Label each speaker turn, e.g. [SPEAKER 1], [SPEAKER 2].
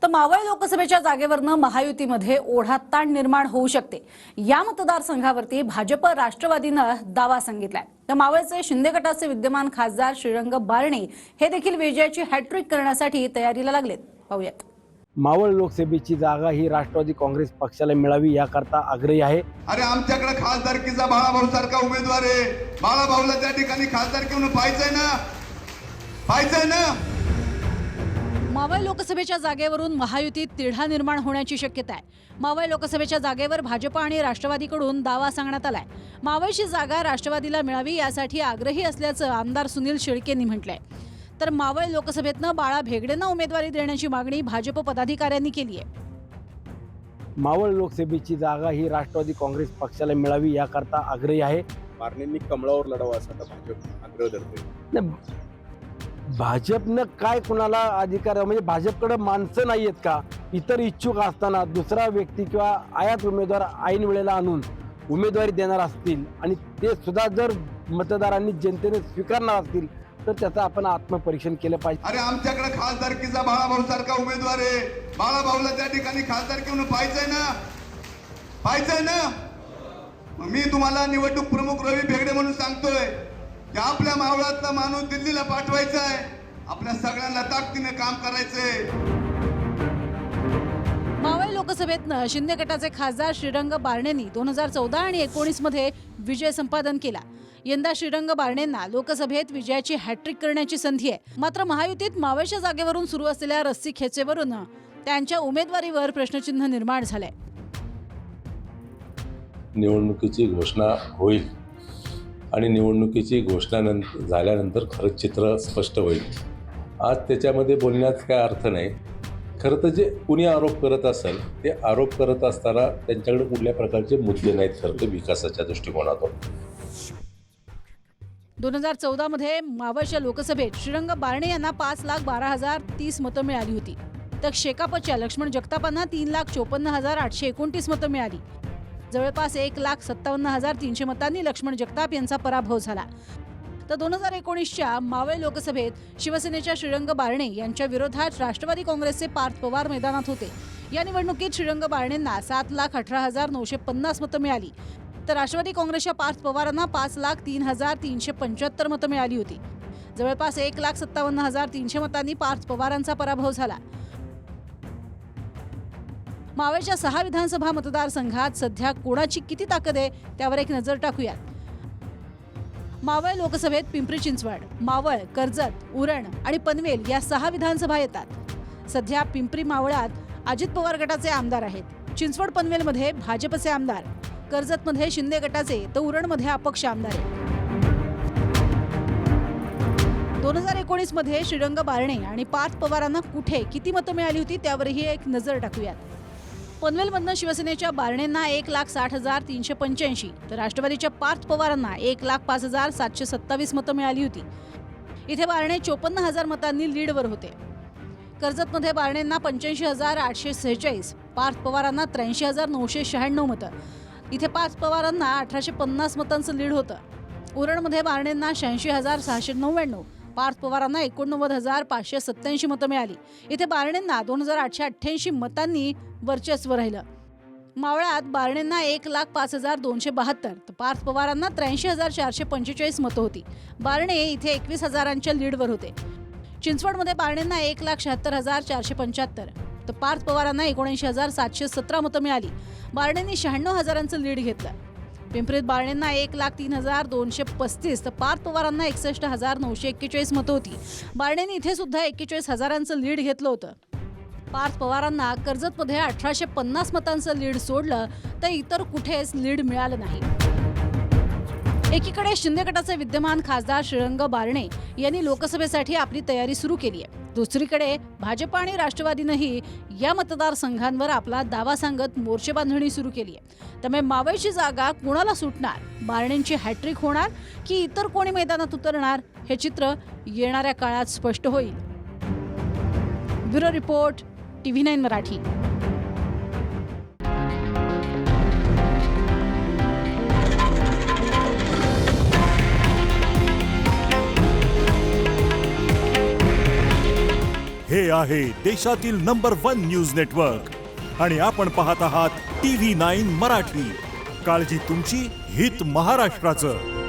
[SPEAKER 1] तर मावळ लोकसभेच्या जागेवरनं महायुतीमध्ये ओढाताण निर्माण होऊ शकते। या मतदारसंघावरती भाजप राष्ट्रवादीनं दावा सांगितलाय। तर मावळचे शिंदे गटाचे विद्यमान खासदार श्रीरंग बारणे हे देखील विजयाची हॅट्रिक करण्यासाठी तयारीला लागलेत। पाहूयात।
[SPEAKER 2] मावळ लोकसभेची जागा ही राष्ट्रवादी काँग्रेस पक्षाला मिळावी याकरता आग्रही आहे।
[SPEAKER 3] अरे आमच्याकडे खासदारकीचा बाळाभाऊ सारखा उमेदवार आहे। बाळाभाऊला त्या ठिकाणी खासदारकीहून पाहायचंय ना।
[SPEAKER 1] मावळ लोकसभेच्या जागेवरून महायुतीत तिढा निर्माण होण्याची शक्यता आहे। मावळ लोकसभेच्या जागेवर भाजप आणि राष्ट्रवादीकडून दावा सांगण्यात आलाय। मावळची जागा राष्ट्रवादीला मिळावी यासाठी आग्रही असल्याचं आमदार सुनील शेळकेंनी म्हटलंय। तर मावळ लोकसभेतनं बाळा भेगडेंना उमेदवारी देण्याची मागणी भाजप पदाधिकाऱ्यांनी केली आहे।
[SPEAKER 2] मावळ लोकसभेची जागा ही राष्ट्रवादी काँग्रेस पक्षाला मिळावी याकरता आग्रही आहे।
[SPEAKER 4] बारणेंनी कमळावर लढावं असा भाजप आग्रह धरते।
[SPEAKER 2] भाजपनं काय कुणाला अधिकार, म्हणजे भाजपकडे माणसं नाही आहेत का? इतर इच्छुक असताना दुसरा व्यक्ती किंवा आयात उमेदवार ऐन वेळेला आणून उमेदवारी देणार असतील आणि ते सुद्धा जर मतदारांनी जनतेने स्वीकारणार असतील तर त्याचं आपण आत्मपरीक्षण केलं पाहिजे।
[SPEAKER 3] अरे आमच्याकडे खासदारकीचा बाळाभाऊ सारखा उमेदवार आहे। बाळाभाऊला त्या ठिकाणी खासदारकीहून पाहायचंय ना। मी तुम्हाला निवडणूक प्रमुख रवी भेगडे म्हणून सांगतोय की आपल्या मावळातला माणूस दिल्लीला पाठवायचा आहे। आपल्या सगळ्यांना ताकदीने काम करायचंय।
[SPEAKER 1] मावळ लोकसभेतनं शिंदे गटाचे खासदार श्रीरंग बारणेंनी 2014 आणि 19 मध्ये विजय संपादन केला। यंदा श्रीरंग बारणेंना लोकसभेत विजयाची हॅट्रिक करण्याची संधी आहे। मात्र महायुतीत मावळच्या जागेवरून सुरू असलेल्या रस्सी खेचेवरून त्यांच्या उमेदवारीवर प्रश्नचिन्ह निर्माण झालंय।
[SPEAKER 5] निवडणुकीची घोषणा होईल आणि निवडणुकीची घोषणा झाल्यानंतर खरंच चित्र स्पष्ट होईल। आज त्याच्यामध्ये बोलण्यात काय अर्थ नाही। खरं तर जे कुणी आरोप करत असेल ते आरोप करत असताना त्यांच्याकडे कुठल्या प्रकारचे मुद्दे नाहीत खरं तर विकासाच्या दृष्टिकोनातून।
[SPEAKER 1] 2014 मध्ये मावळच्या लोकसभेत श्रीरंग बारणे यांना 5,12,030 मतं मिळाली होती। तर शेकापच्या लक्ष्मण जगतापांना 3,54,829 मतं मिळाली। जवळपास 1,57,300 मतांनी लक्ष्मण जगताप यांचा पराभव झाला। तर 2019च्या मावळ लोकसभेत शिवसेनेच्या श्रीरंग बारणे यांच्या विरोधात राष्ट्रवादी काँग्रेसचे पार्थ पवार मैदानात होते। या निवडणुकीत श्रीरंग बारणेंना 7,18,950 मतं मिळाली। तर राष्ट्रवादी काँग्रेसच्या पार्थ पवारांना 5,03,375 मतं मिळाली होती। जवळपास 1,57,300 मतांनी पार्थ पवारांचा पराभव झाला। मावळच्या 6 विधानसभा मतदारसंघात सध्या कोणाची किती ताकद आहे त्यावर एक नजर टाकूयात। मावळ लोकसभेत पिंपरी चिंचवड, मावळ, कर्जत, उरण आणि पनवेल या 6 विधानसभा येतात। सध्या पिंपरी मावळात अजित पवार गटाचे आमदार आहेत। चिंचवड पनवेलमध्ये भाजपचे आमदार, कर्जतमध्ये शिंदे गटाचे तर उरणमध्ये अपक्ष आमदार आहेत। 2019 मध्ये श्रीरंग बारणे आणि पार्थ पवारांना कुठे किती मतं मिळाली होती त्यावरही एक नजर टाकूयात। पनवेलमधनं शिवसेनेच्या बारणेंना 1,60,385 तर राष्ट्रवादीच्या पार्थ पवारांना 1,05,727 मतं मिळाली होती। इथे बारणे 54,000 मतांनी लीडवर होते। कर्जतमध्ये बारणेंना 85,846, पार्थ पवारांना 83,996 मतं। इथे पार्थ पवारांना 1,850 मतांचं लीड होतं। उरणमध्ये बारणेंना 86,699, पार्थ पवारांना 89,587 मतं मिळाली। इथे बारणेंना 2,888 मतांनी वर्चस्व राहिलं। मावळात बारणेंना 1,05,272 तर पार्थ पवारांना 83,445 मतं होती। बारणे इथे 21,000च्या लीडवर होते। चिंचवडमध्ये बारणेंना 1,76,475 तर पार्थ पवारांना 79,717 मतं मिळाली। बारणेंनी 96,000चं लीड घेतलं। पिंपरीत बारणेंना 1,03,235 तर पार्थ पवारांना 61,941 मतं होती। बारणेंनी इथे सुद्धा 41,000चं लीड घेतलं होतं। पार्थ पवारांना कर्जतमध्ये 1,850 मतांचं लीड सोडलं तर इतर कुठेच लीड मिळालं नाही। एकीकडे शिंदे गटाचे विद्यमान खासदार श्रीरंग बारणे यांनी लोकसभेसाठी आपली तयारी सुरू केली आहे। दुसरीकडे भाजप आणि राष्ट्रवादीनंही या मतदारसंघांवर आपला दावा सांगत मोर्चे बांधणी सुरू केली आहे। त्यामुळे मावळची जागा कोणाला सुटणार, बारणेंची हॅट्रिक होणार की इतर कोणी मैदानात उतरणार हे चित्र येणाऱ्या काळात स्पष्ट होईल। Bureau report, TV9 Marathi.
[SPEAKER 6] हे आहे देशातील नंबर 1 न्यूज नेटवर्क आणि आपण पाहत आहात TV9 मराठी. काळजी तुमची, हित महाराष्ट्राचं.